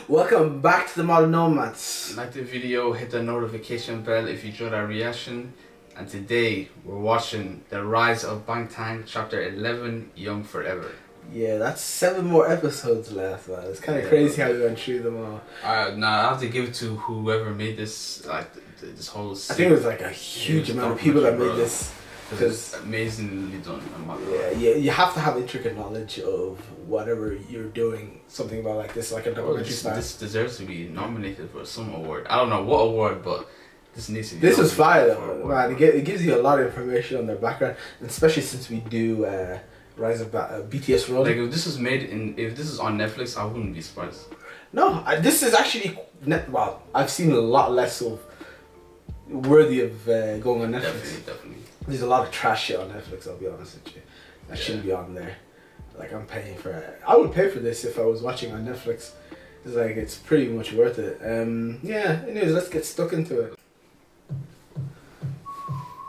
Welcome back to the Modern Nomads. Like the video, hit the notification bell if you enjoyed our reaction. And today we're watching The Rise of Bangtan, Chapter 11, Young Forever. Yeah, that's 7 more episodes left, man. It's kind of crazy how we went through them all. Now I have to give it to whoever made this, like this whole series. I think it was like a huge amount of people that made this. Because it's amazingly done. Yeah, you have to have intricate knowledge of whatever you're doing. Something about like this, like a documentary style. This deserves to be nominated for some award. I don't know what award, but this needs to be. This was fire though, man. It gives you a lot of information on their background, and especially since we do Rise of BTS Road. Like if this was made if this is on Netflix, I wouldn't be surprised. No, this is actually well, I've seen a lot less of worthy of going on Netflix. Definitely. There's a lot of trash shit on Netflix, I'll be honest with you. That shouldn't be on there. Like, I'm paying for it. I would pay for this if I was watching on Netflix. It's like, it's pretty much worth it. Yeah, anyways, let's get stuck into it.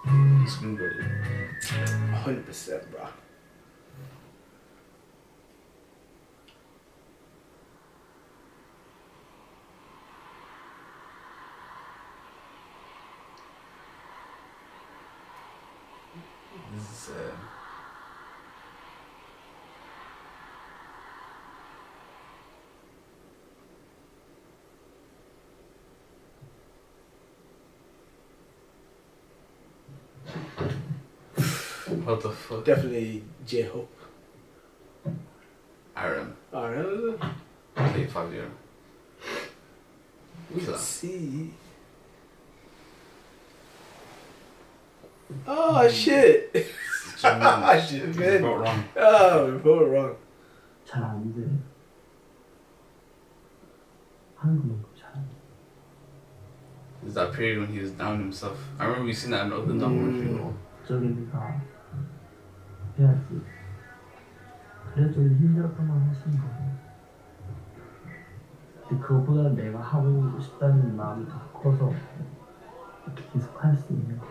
100%, bro. This is what the fuck? Definitely J-Hope. RM. RM, is it? Okay, 5 year. Let's see. Oh shit! I should have been wrong. Oh, we both wrong. 잘 안 돼. 한국인 잘 안 돼. This is that period when he was down himself. I remember we seen that in other documentaries. 저기 네가 해야지. 그래도 힘들었던 건 하시는 거고. 근데 그거보다 내가 하고 싶다는 마음이 더 커서 이렇게 계속 할 수 있는 거.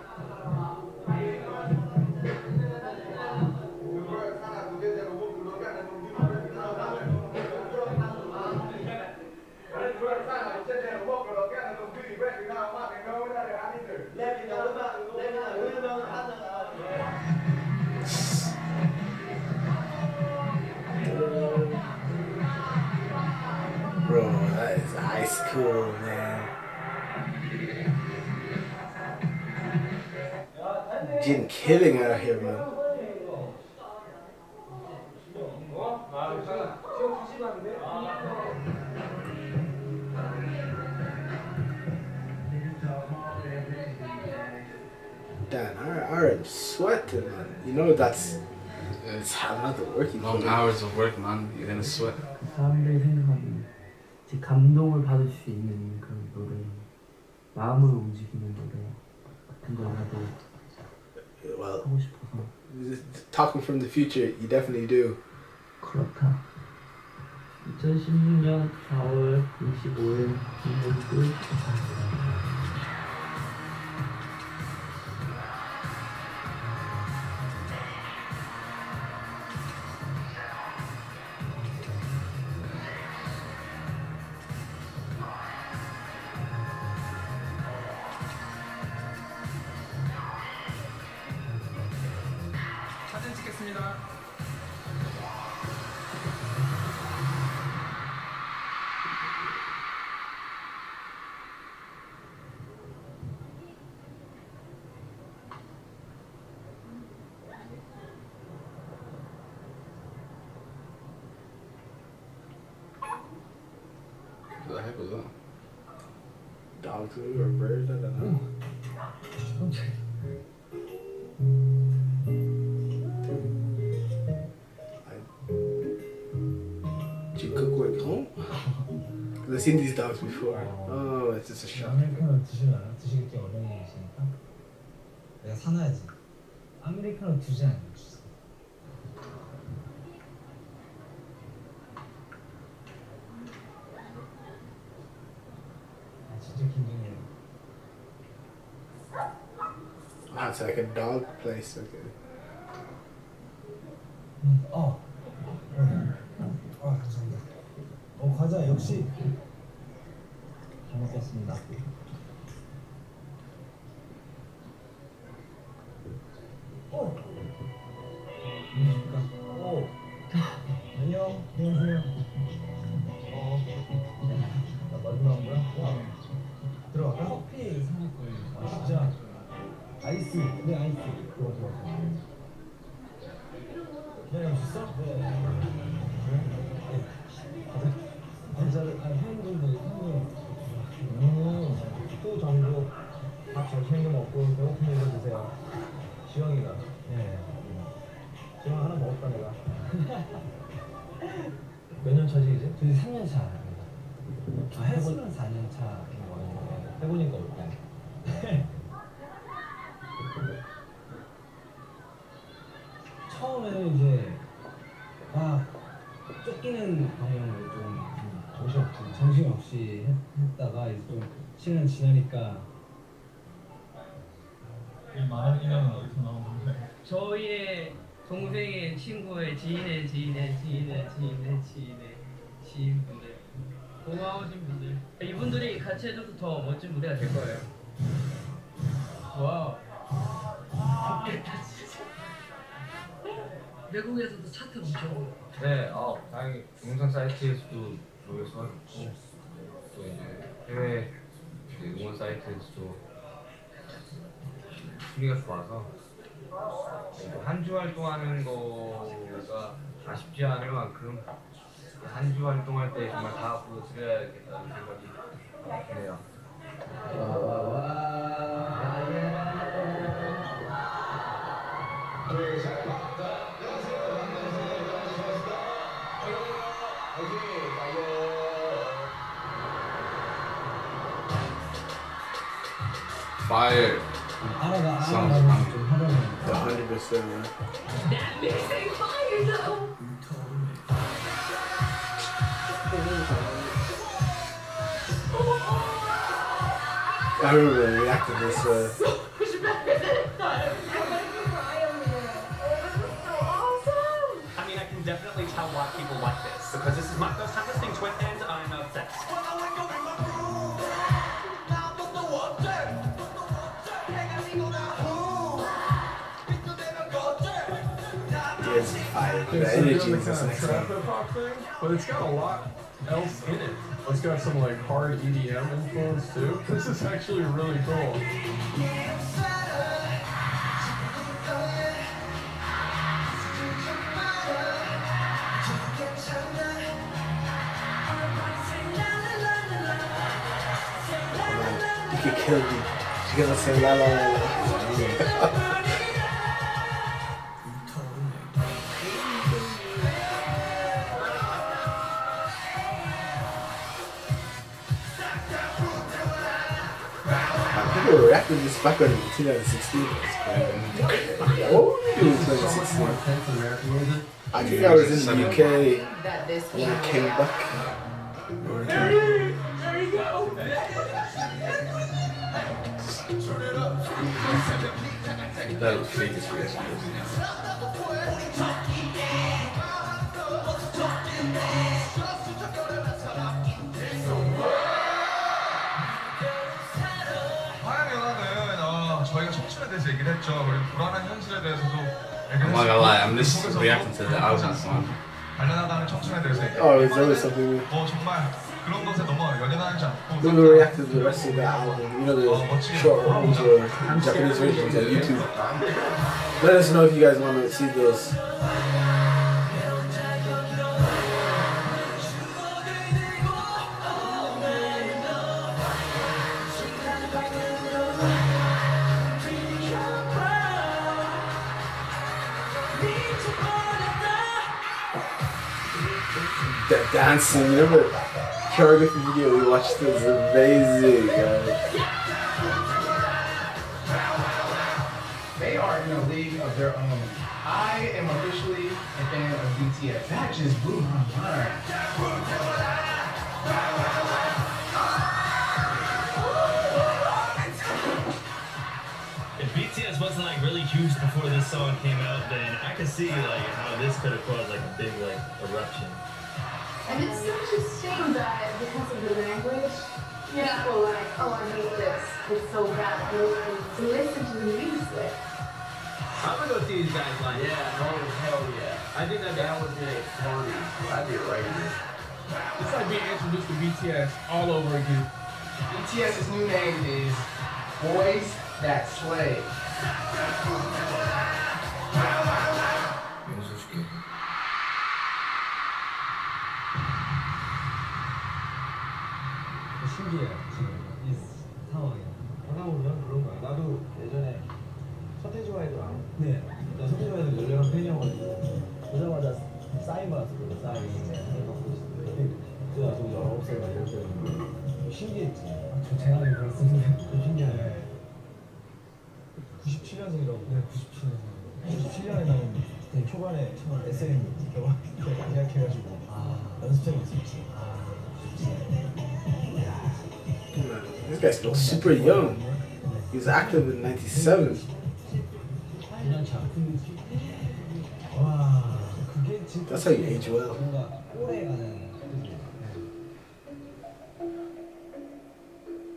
Bro, that is high school, man. Jin killing out here, man. Damn, I'm sweating, man. You know that's another working. Long hours of work, man. You're gonna sweat. 사람들이 생각하는 제 감동을 받을 수 있는 그런 노래, 마음을 움직이는 노래 같은 거라도 하고 싶어서. Talking from the future, you definitely do. 그렇다. 2016년 4월 25일 김문구. 사진 찍겠습니다. What the heck was that? Dogs or birds, I don't know. Did you cook at home? Because I've seen these dogs before. Oh, it's just a shock. 아메리카노 드시나요? 드시기 좀 어려운 게 있으니까 내가 사놔야지. 아메리카노 2잔 주세요. 진짜 긴장해요. Ah, it's like a dog place. Okay. 감사합니다. 과자 역시 잘 먹겠습니다. 안녕. 안녕하세요. 나 마지막 거야? 들어갈까? 커피 사올 거예요. 진짜? 아이스. 네, 아이스. 좋아. 기다려 주셨어? 네. 또 정도 밥 점심도 먹고 배고픈 거 드세요. 지영이가. 네. 지영 하나 먹었다 내가. 몇 년 차지 이제? 저희 3년 차. 헬스는 4년 차인 거 같아요. 해보니까 어때? 처음에는 이제 쫓기는 방향으로 좀 정신없이 했다가 이제 좀 시간 지나니까 이 말할 인형은 어디서 나온 건데? 저희의 동생의 친구의 지인의 지인분들, 고마우신 분들, 이분들이 같이 해줘서 더 멋진 무대가 될 거예요. 와우. 외국에서도 차트 엄청. 네, 다행히 동영상 사이트에서도 조회수가 좋고 또 이제 해외 응원 사이트에서도 순위가 좋아서 한 주 활동하는 거가 아쉽지 않을 만큼 한 주 활동할 때 정말 다 보여드려야겠다는 생각이 드네요. Fire. 알아가 Sounds 좀 하려고. 100%. That makes it fire though. I remember reacting to this. I mean, I can definitely tell why people like this, because this is my first time listening to it and I'm obsessed. It's fire. The energy is this next trap one. hip hop thing, but it's got a lot else in it. It's got some like hard EDM influence too. This is actually really cool. You could kill me. She's gonna say la la la la. People were reacting to this back in 2016. What were we doing in 2016? I think I was in the UK when I came back. That was fake as real. 저희가 청춘에 대해서 얘기를 했죠. 그리고 불안한 현실에 대해서도 I'm not gonna lie, I'm just reacting to the album song. 달려나가는 청춘에 대해서 Oh, is there something? 정말 그런 것에 너무 연연하지 않고 We will react to the rest of the album. You know, the short ones or Japanese versions on YouTube. Let us know if you guys want to see those. That dancing, remember choreography video we watched was amazing. They are in a league of their own. I am officially a fan of BTS. That just blew my mind. If BTS wasn't like really huge before this song came out, then I could see like how this could have caused like a big like eruption. And it's such a shame that because of the language, People like, oh, I hate this. It's so bad. To listen to the music. I'm gonna go see these guys live. Yeah, oh hell yeah. I think that would be a party. I'd be right here. It's like being introduced to BTS all over again. BTS's new name is Boys That Slay. 신기해요 지금 이 상황이. 하다 보면 그런 거야. 나도 예전에 서태지 아이돌 알아? 네. 나 서태지 아이돌 열렬한 팬이어가지고 보자마자 사인 받았거든. 사인 받고 있었는데 그때 나도 19살 막 이럴 때였는데 신기했지. 저 재난이 그랬었는데 좀 신기하네. 97년생이라고. 네, 97년생. 97년에 나온 초반에 SM 많이 약해가지고 연습생이 있었지. This guy looks super young. He was active in '97. That's how you age well.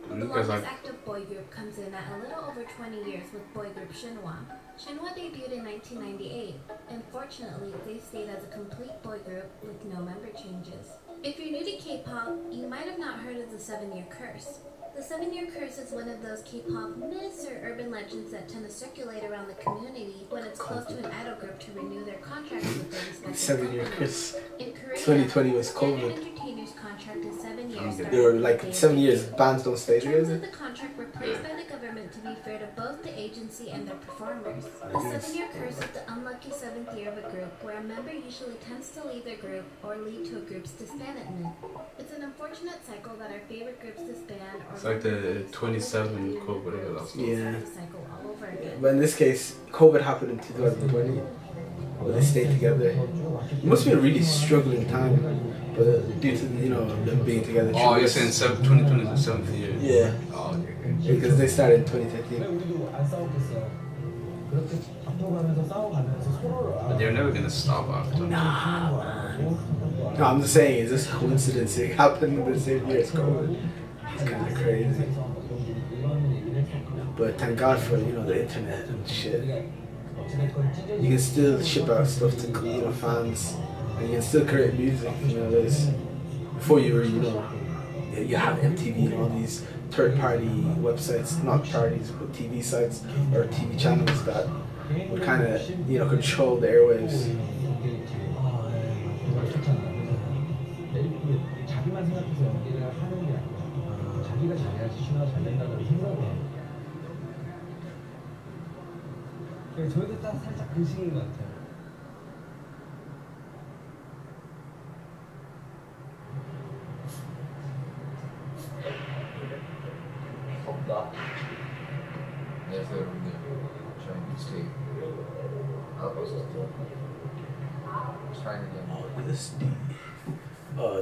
The longest active boy group comes in at a little over 20 years with boy group Shinhwa. Shinhwa debuted in 1998. Unfortunately, they stayed as a complete boy group with no member changes. If you're new to K-pop, you might have not heard of the 7-year curse. The 7-year curse is one of those K-pop myths or urban legends that tend to circulate around the community when it's close to an idol group to renew their contracts with their respective 7-year curse. In Korea, 2020 was standard COVID. entertainers' contract is 7 years. There were like 7 years bands don't stay Terms together. of the contract were placed by the government to be fair to both the agency and their performers. The 7-year curse is the unlucky 7th year of a group where a member usually tends to leave their group or lead to a group's disbandment. It's an unfortunate cycle that our favorite groups disband or it's like the 27 COVID, whatever that's called. Yeah. cycle all over again. But in this case, COVID happened in 2020. But they stayed together. It must be a really struggling time, but due to them being together. Oh, you're saying 2020 is the 7th year? Yeah. Oh, okay. Because they started in 2013. But they're never gonna stop after. No, I'm just saying, it's just a coincidence it happened in the same year as COVID. It's kind of crazy. But thank God for the internet and shit. You can still ship out stuff to fans, and you can still create music. Before you were you have MTV and all these third-party websites, not parties but TV sites or TV channels that would kind of control the airwaves. 자기만 생각해서 연기를 하는 게 아니라 자기가 잘해야지 신화가 잘 된다는 생각을 해요. 저희도 딱 살짝 그 시기인 것 같아요. 덥다. 안녕하세요 여러분들. 저희 믹스테이프 아웃버스트 trying again.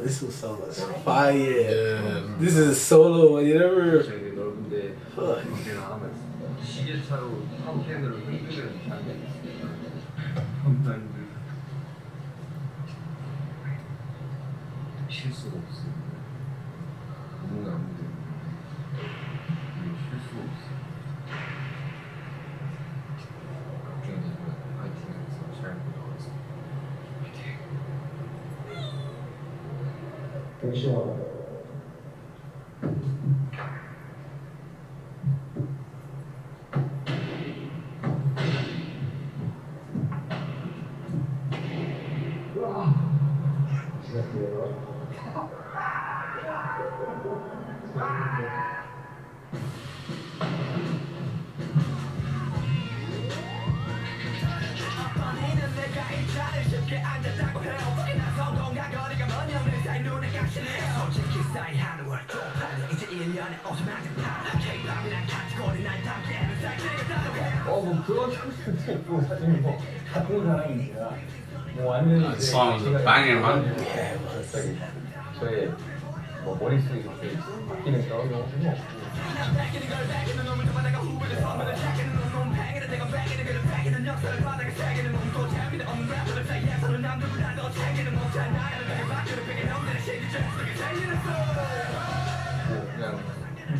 This will sound like fire. Yeah. This is a solo one. You never. Fuck. 시계차로 컴팬으로 흔드는 장면이 있어요. 실수가 없어. 너무나 안 돼. 실수가 없어. 걱정이 되지만 파이팅해서 잘 보도록 하겠습니다. 파이팅. That song was a banger, man. Yeah, it was. 저의 머릿속이 갑자기 바뀌는 그런 경우는 그냥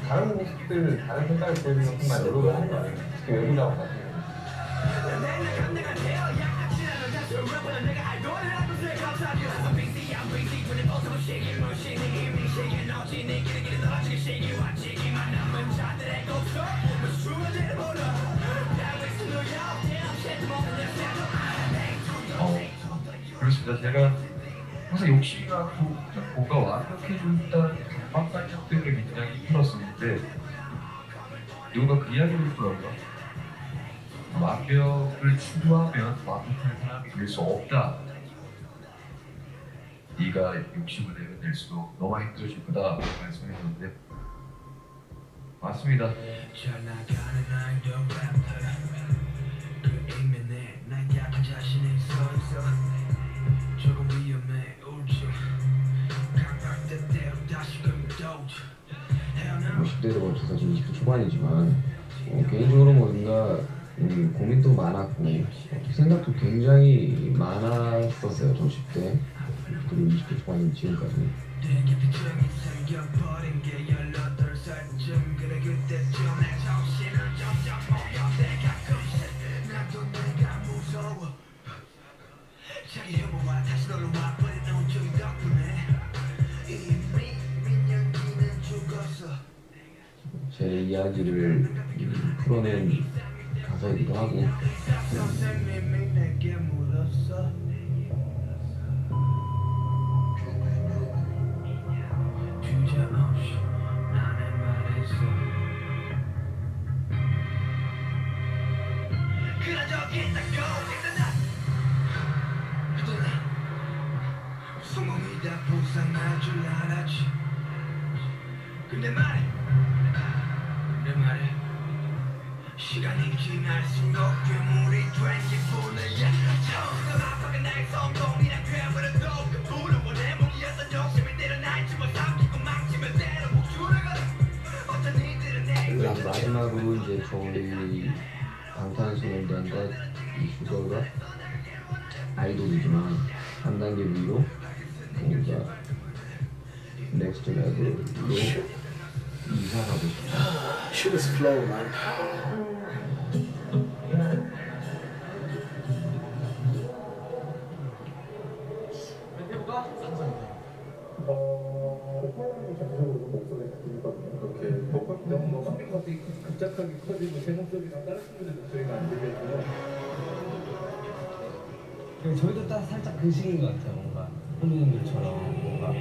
다른 모습들, 다른 색깔을 보여주면 정말 노력을 하는 거 아니에요? 특히 외부자원 같은 경우. 그렇습니다. 제가 항상 욕심이나 뭐가 완벽해진다는 강박관념들을 굉장히 힘들었었는데 누군가 그 이야기를 듣더라고요. 완벽을 추구하면 완벽한 사람이 될 수 없다. 네가 욕심을 내면 낼수록 너만 힘들어질 거다 말씀하셨는데 맞습니다. 뭐 10대도 거쳐서 지금 20대 초반이지만 개인적으로 뭔가 고민도 많았고 생각도 굉장히 많았었어요. 저 10대 그리고 20대 초반인 지금까지. 제 이야기를 풀어낸 가사이기도 하고 근데 말해 시간이 지날수록 괴물이 된 기분이야 처음부터 아파가 나의 성공이란 괴물은 또 그 부름은 내 무기였던 욕심을 때려날지만 삼키고 망치면 때려 목줄을 걸어 어떤 이들은 내 마지막으로 이제 저희 방탄소년단과 이 주저가 아이돌이지만 한 단계 위로 뭔가 넥스트 레벨로 이사가고 싶다. Shit is flow, man. 이렇게 너무 갑자기 급작하게 커지고 제 목소리랑 다른 친구들 목소리가 안 들려서 저희도 딱 살짝 그 시기인 것 같아요. 뭔가 선배님들처럼 뭔가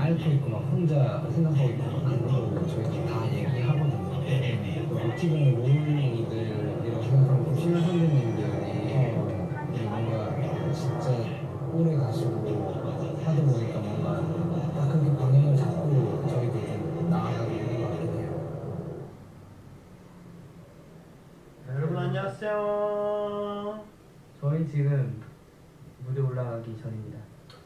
앓고 있고 막 혼자 생각하고 있고 막 그런 거 저희도 다 얘기하거든요. 또 어찌 보면 롤모델이라고 생각하는 심한 선배님들이 뭔가 진짜 오래 가시고 하다 보니까 뭔가 딱 그렇게 방향을 잡고 저희도 좀 나아가고 있는 것 같긴 해요. 여러분 안녕하세요. 저희 지금 무대 올라가기 전입니다.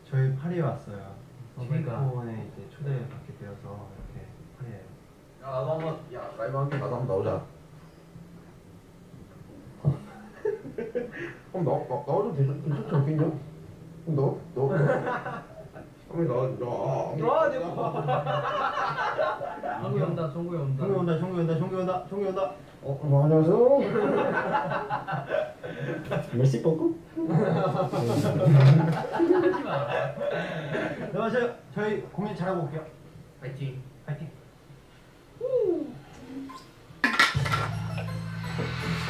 저희 파리에 왔어요. 저희가 소백호원에 이제 초대받게 되어서 이렇게 파리에. 야 나도 한번 라이브 함께 나도 한번 나오자. 그럼 나와도 괜찮지 않겠냐? 그럼 너 한번 나와. 정국이 온다. 종국이 온다. 안녕하세요. merci beaucoup. 저희 공연 잘하고 올게요. 파이팅. 파이팅.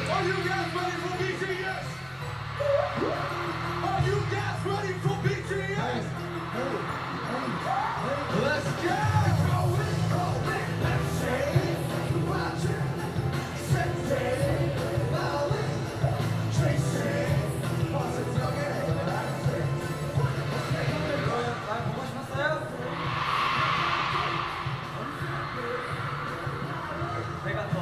Are you guys ready for BTS? Are you guys ready for BTS? Let's go! 내가 더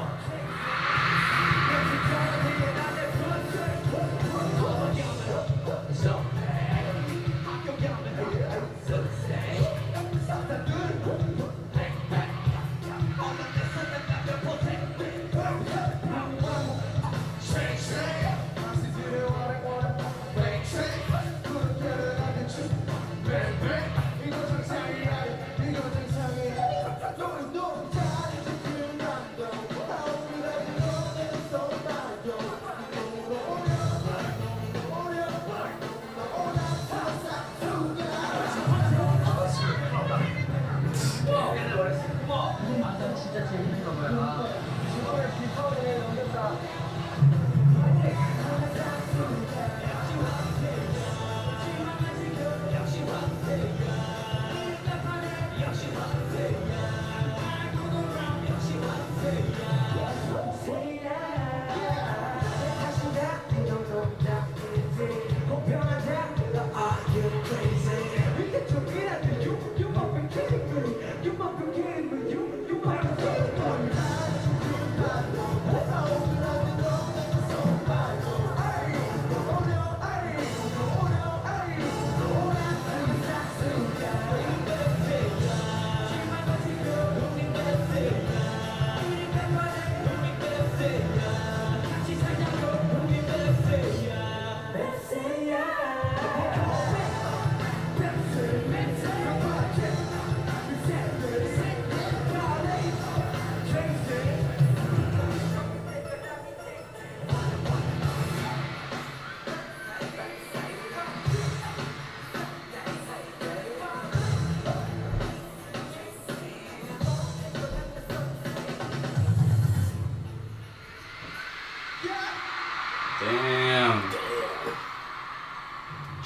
Damn.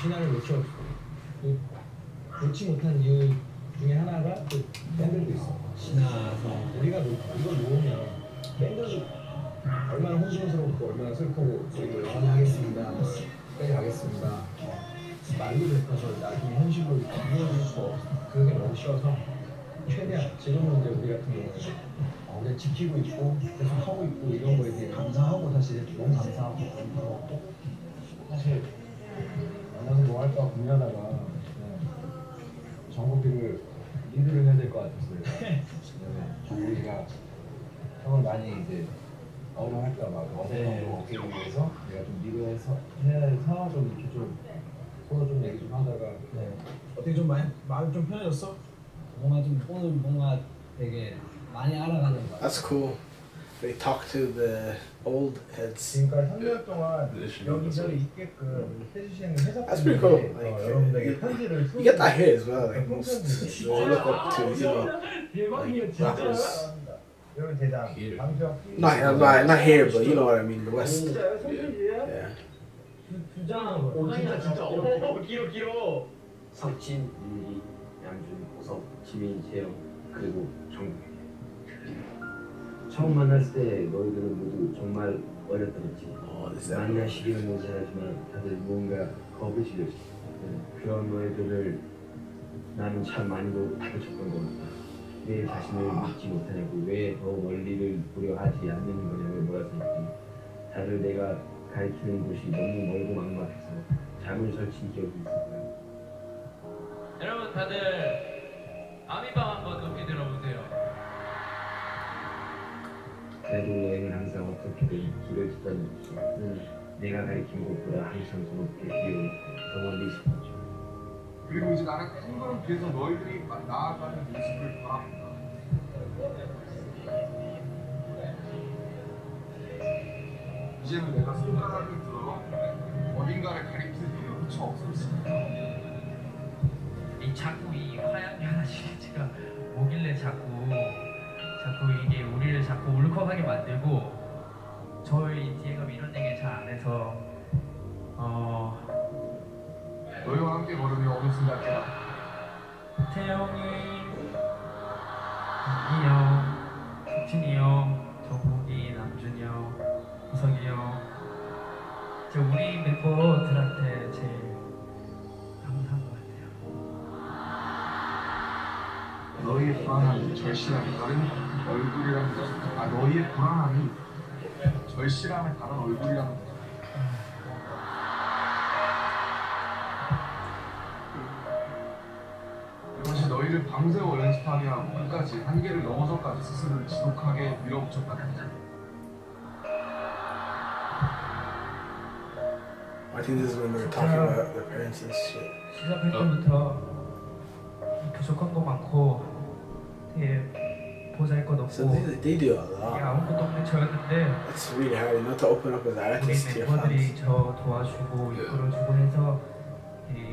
진화를 놓지 못한 이유 중에 하나가 그 밴들도 있어. 진화서 우리가 이걸 놓으면 밴드 얼마나 혼돈스럽고 얼마나 슬프고 이거 영원히 하겠습니다. 빨리 가겠습니다. 말로 뱉어서 나중에 현실로 이루어질 수 없어. 그게 너무 쉬워서 최대한 지금은 이제 우리 같은 경우는 그냥 지키고 있고 계속 하고 있고 이런 거에 되게 감사하고 사실 너무 감사하고 감사하고 사실 만나서 뭐 할까 고민하다가 정국이를 리드를 해야 될 것 같았어요. 정국이가 형을 많이 이제 어려할까 막 어색함도 없기 위해서 내가 좀 리드해서 해서 좀 이렇게 좀 서로 좀 얘기 좀 하다가 어떻게 좀 마음 좀 편해졌어? 뭔가 좀 오늘 뭔가 되게 많이 알아가는 거. That's cool. They talk to the old heads. 지금까지 3년 동안 여기저기 있게끔 해주시는 회사 That's pretty cool. 여러분들에게 편지를 You get that here as well. Like most they look up to, you know, like rappers. 여러분 대장 Not here, but you know what I mean. The West. Yeah. 길어. 석진, 윤기, 양준, 보석, 지민, 재영, 그리고 정국. 처음 만났을 때 너희들은 모두 정말 어렸더랬지. 만날 시기는 모자라지만 다들 무언가 겁을 지렸지. 그런 너희들을 나는 참 많이도 다그쳤던 것 같다. 왜 자신을 믿지 못하냐고, 왜 더 멀리를 보려 하지 않는 거냐고 물었으니 다들 내가 가르치는 곳이 너무 멀고 막막해서 잠을 설친 기억이 있을 거야. 여러분 다들 아미밤 한번 높이 들어보세요. 그래도 너희는 항상 어떻게든 길을 찾아냈지. 내가 가르친 것보다 항상 더 높게 뛰어 더 멀리 싶었죠. 그리고 이제 나는 큰 걸음 뒤에서 너희들이 나아가는 모습을 바랍니다. 이제는 내가 손가락을 들어 어딘가를 가리킬 필요가 없었습니다. 자꾸 이 화양이 하나씩 제가 뭐길래 자꾸 이게 우리를 자꾸 울컥하게 만들고 저희 뒤에가 이런 얘기 잘 안 해서 너희와 함께 걸으며 어느 순간 깨달아. 태영이, 이형 석진이 형, 정국이, 남준이 형, 우석이 형, 저 우리 멤버들한테 제일 감사한 것 같아요. 너희의 불안함이 절실함이 다른 얼굴이라는 것은 너희의 불안함이 절실함의 다른 얼굴이라는 것은 이것이 너희를 밤새워 연습하게 하고 끝까지 한계를 넘어서까지 스스로를 지독하게 밀어붙였다는 거다. I think this is when they were talking about their parents and shit. 시작할 때부터 부족한 거 많고 되게 보잘것 So 없고 they do a lot. 아무것도 없는 저였는데 It's really hard, you know, to open up as an artist to 우리 your 멤버들이 fans. 저 도와주고 이끌어주고 해서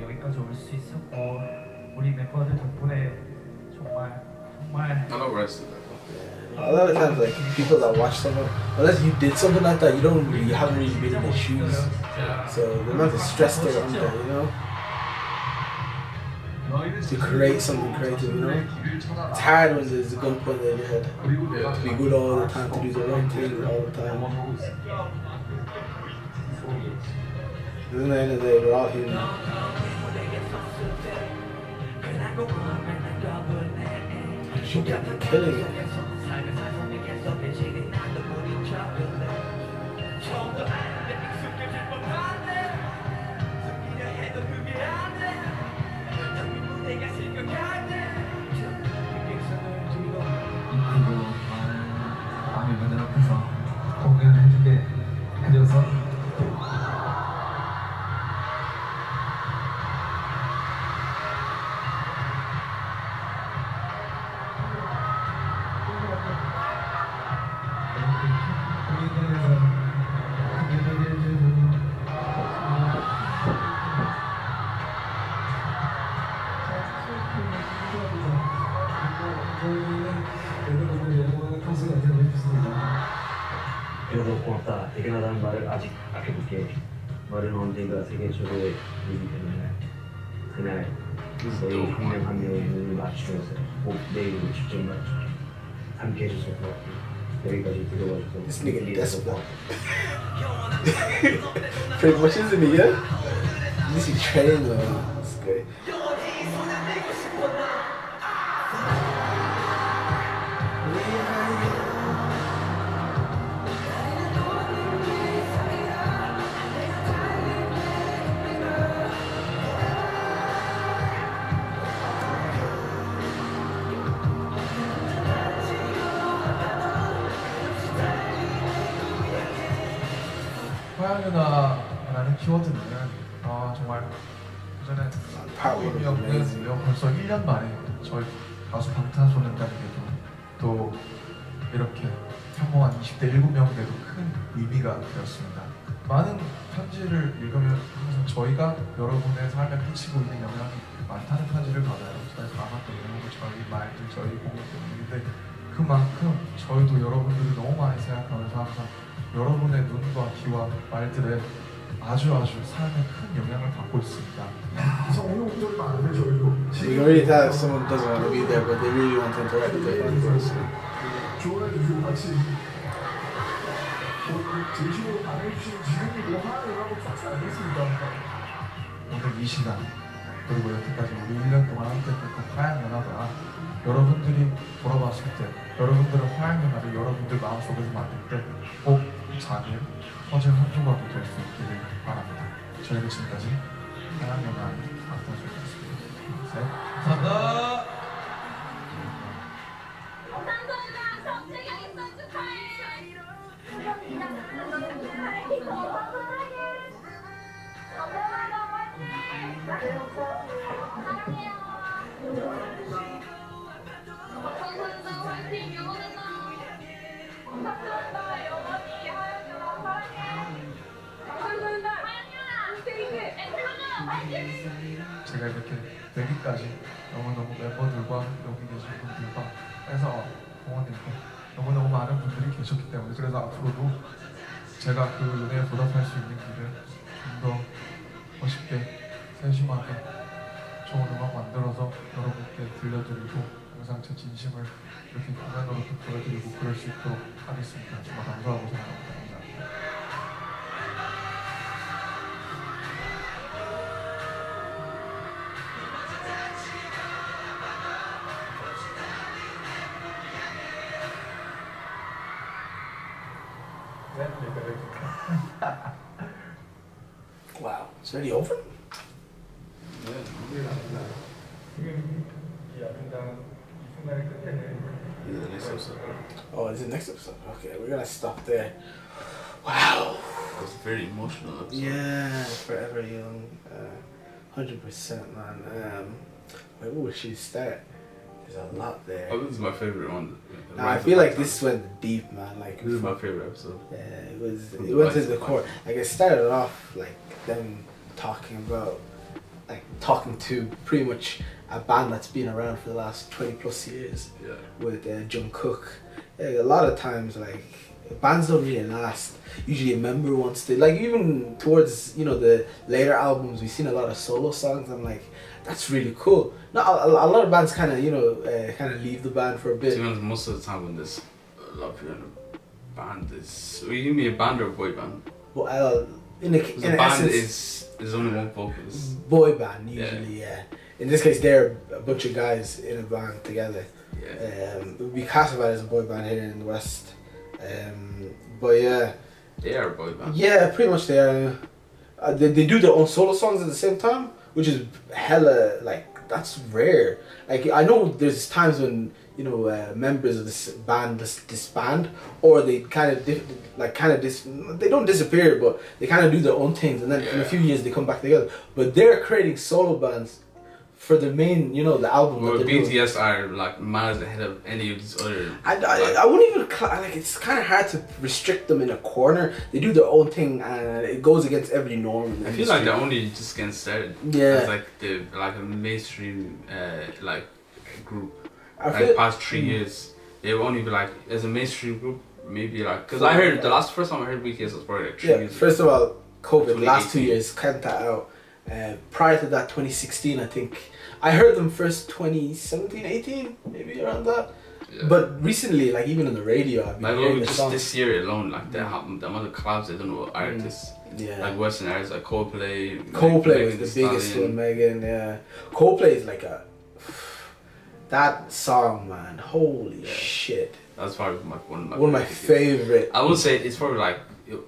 여기까지 올 수 있었고 우리 멤버들 덕분에 정말 I know RISE of A lot of times, like people that watch someone, unless you did something like that, you haven't really been in their shoes. So the amount of stress they're under, you know, to create something creative, you know, it's hard when there's a gun pointed at your head. To be good all the time, to do the right thing all the time. At the end of the day, we're all human. You're killing it. 많은 분들 앞에서 공연을 해주게 해줘서 만들어줘서 고맙다. 대견하다는 말을 아직 아껴둘게. 말은 언젠가 세계 최고의 일이 되는 날. 그날 너희 한 명 한 명의 눈을 맞추면서 꼭 내 이름을 직접 맞춰. 함께 해줘서 고맙고 여기까지 들어와줘서 고맙고. Pretty much, isn't he? Yeah. This is train though. It's great. 화양연화라는 키워드는 정말 그전에 처음이었고요. 벌써 1년 만에 저희 가수 방탄소년단에게도 또 이렇게 평범한 20대 7명에게도 큰 의미가 되었습니다. 많은 편지를 읽으면 항상 저희가 여러분의 삶에 끼치고 있는 영향이 많다는 편지를 받아요. 저희 가사 때문에, 저희 말들, 저희 공연 때문인데 그만큼 저희도 여러분들을 너무 많이 생각하면서 항상 여러분의 눈과 귀와 말들에 아주 삶에 큰 영향을 받고 있습니다. 성우들이 많은데 저희도 You already have someone doesn't want to be there, but they really want to interact with their fans. 좋아해 주시고 같이 진심으로 반해주신 지금이 뭐 하나라고 좋지 않겠습니까? 오늘 이 시간 그리고 여태까지 우리 1년 동안 함께 했던 화양연화가 여러분들이 돌아봤을 때 여러분들은 화양연화를 여러분들 마음속에서 만들 때 꼭 작은 퍼즐 한 조각이 될 수 있기를 바랍니다. 저희는 지금까지 화양연화 방탄소년단이었습니다. 셋, 감사합니다. 제가 이렇게 되기까지 너무너무 멤버들과 여기 계신 분들과 해서 부모님께 너무너무 많은 분들이 계셨기 때문에 그래서 앞으로도 제가 그 은혜에 보답할 수 있는 길을 좀 더 멋있게 세심하게 좋은 음악 만들어서 여러분께 들려드리고 항상 제 진심을 이렇게 공연으로 보여드리고 그럴 수 있도록 하겠습니다. 정말 감사하고 생각합니다. 감사합니다. Wow, it's already over? Oh, this is the next episode. Okay, we're gonna stop there. Wow. It was very emotional episode. Yeah, Forever Young. 100%, man. Where would she start? There's a lot there. Oh, this is my favorite one. Nah, I feel like this went deep, man. Like this is my favorite episode. Yeah, it went to the core. Like it started off like them talking about, like talking to pretty much a band that's been around for the last 20+ years. Yeah. With Jungkook. Yeah, a lot of times like bands don't really last. Usually a member wants to, like even towards the later albums, we've seen a lot of solo songs. I'm like, that's really cool. Not a lot of bands kind of leave the band for a bit. To be honest, most of the time when there's a lot of people in a band, you mean a band or a boy band? Well, in band essence, is only one vocalist. Boy band usually, yeah. In this case, they're a bunch of guys in a band together. Yeah. It would be classified as a boy band here in the West. But yeah. They are a boy band. Yeah, pretty much they are. They do their own solo songs at the same time, which is hella, like, that's rare. Like, I know there's times when members of this band disband, or they they don't disappear, but they kind of do their own things, and then in a few years they come back together. But they're creating solo bands for the main, the album. Well, BTS are like miles ahead of any of these other. I wouldn't even like. It's kind of hard to restrict them in a corner. They do their own thing, and it goes against every norm. In the I feel like they're only just getting started. Yeah, it's like a mainstream like group. I like past 3 years, they will only be like as a mainstream group. maybe like, because I heard the first time I heard BTS was probably like 3 years ago. First of all, COVID, last 2 years, count that out. Prior to that, 2016, I think. I heard them first 2017, 18, maybe around that. Yeah. But recently, like even on the radio, I've been hearing the songs. This year alone, like the amount of collabs I don't know artists. Yeah. Like Western artists like Coldplay. Coldplay was the biggest one, Megan. Yeah. Coldplay is like that song, man. Holy shit. That's probably one of my favorite. I would say it's probably like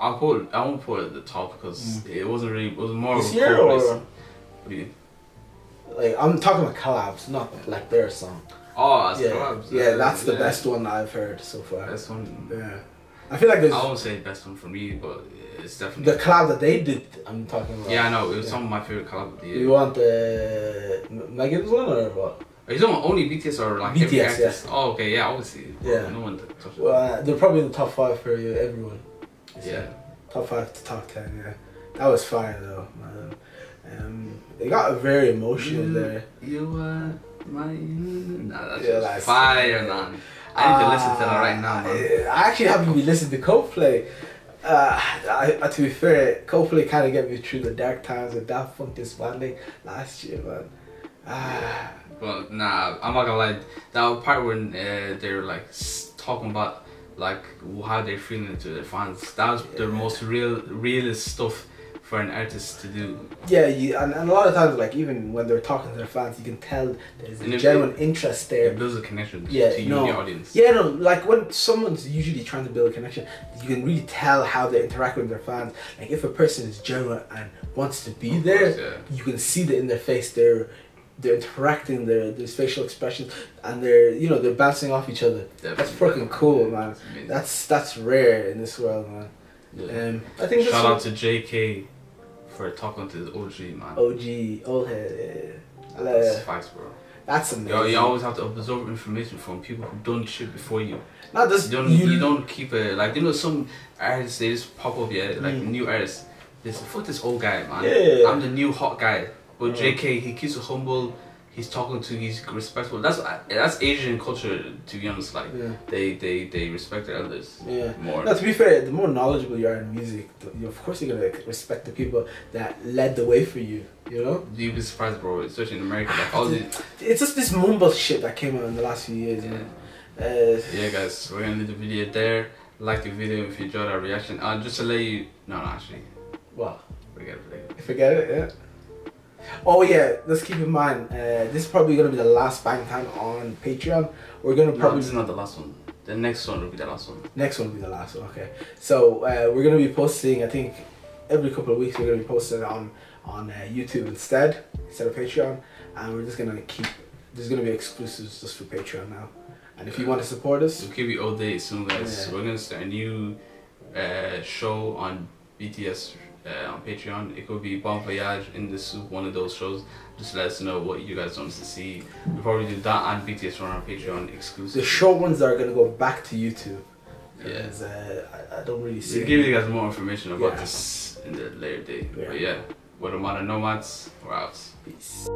I won't put it at the top because it wasn't really. It was more this of a year or what do you? Like I'm talking about collabs, not like their song. Oh, that's collabs. Yeah, that's the best one I've heard so far. Best one. Yeah. I feel like there's. I won't say best one for me, but it's definitely the collab that they did. I'm talking about. Yeah, I know. It was some of my favorite collabs of the year. You want the Megan's one or what? Are you talking about only BTS or like BTS, every artist? Yeah. Oh, okay, yeah, obviously. Yeah. No one touched it. Well, they're probably in the top 5 for you, everyone. Yeah. Top 5 to top 10. Yeah. That was fire though, man. They got a very emotional there. You are my. Nah, that's just fire, man. I need to listen to that right now, man. I actually haven't been listening to Coldplay. To be fair, Coldplay kind of get me through the dark times of Daft Punk disbanding last year, man. But nah, I'm not gonna lie. That part when they're like talking about like how they're feeling to their fans. That was the most realist stuff for an artist to do. Yeah, and a lot of times, like even when they're talking to their fans, you can tell there's a genuine interest there. It builds a connection to you and the audience. Yeah, no, like when someone's usually trying to build a connection, you can really tell how they interact with their fans. Like if a person is genuine and wants to be there, you can see that in their face. They're interacting, their facial expressions, and they're bouncing off each other. Definitely. That's fucking cool, man. That's rare in this world, man. Yeah. I think shout out to JK for talking to the OG, man. Old head. That's facts, bro. That's amazing. You always have to absorb information from people who've done shit before you. Not just you don't keep it like some artists they just pop up like new artists. They say, fuck this old guy, man. Yeah. I'm the new hot guy. But JK, he keeps it humble. He's talking to. He's respectful. That's Asian culture, to be honest. Like they respect their elders. Yeah. More. Now, to be fair, the more knowledgeable you are in music, of course you're gonna respect the people that led the way for you. You know. You'd be surprised, bro. Especially in America, like all it's just this mumble shit that came out in the last few years. Yeah. Yeah, guys, we're gonna leave the video there. Like the video if you enjoyed our reaction. Just to let you. No, actually. What? Forget it. Forget it. Yeah. Oh yeah, let's keep in mind, this is probably going to be the last Bangtan on Patreon. We're going to probably... No, this is not the last one. The next one will be the last one. Next one will be the last one, okay. So we're going to be posting, I think, every couple of weeks we're going to be posting on YouTube instead of Patreon. And we're just going to keep... There's going to be exclusives just for Patreon now. And if you want to support us... We'll keep you all day soon, guys. Yeah. We're going to start a new show on BTS on Patreon. It could be Bon Voyage in the Soup, one of those shows. Just let us know what you guys want us to see. We'll probably do that and BTS on our Patreon exclusive. The short ones are going to go back to YouTube. Because I don't really see... We'll give you guys more information about this in the later day. But yeah, we're the Modern Nomads. We're out. Peace.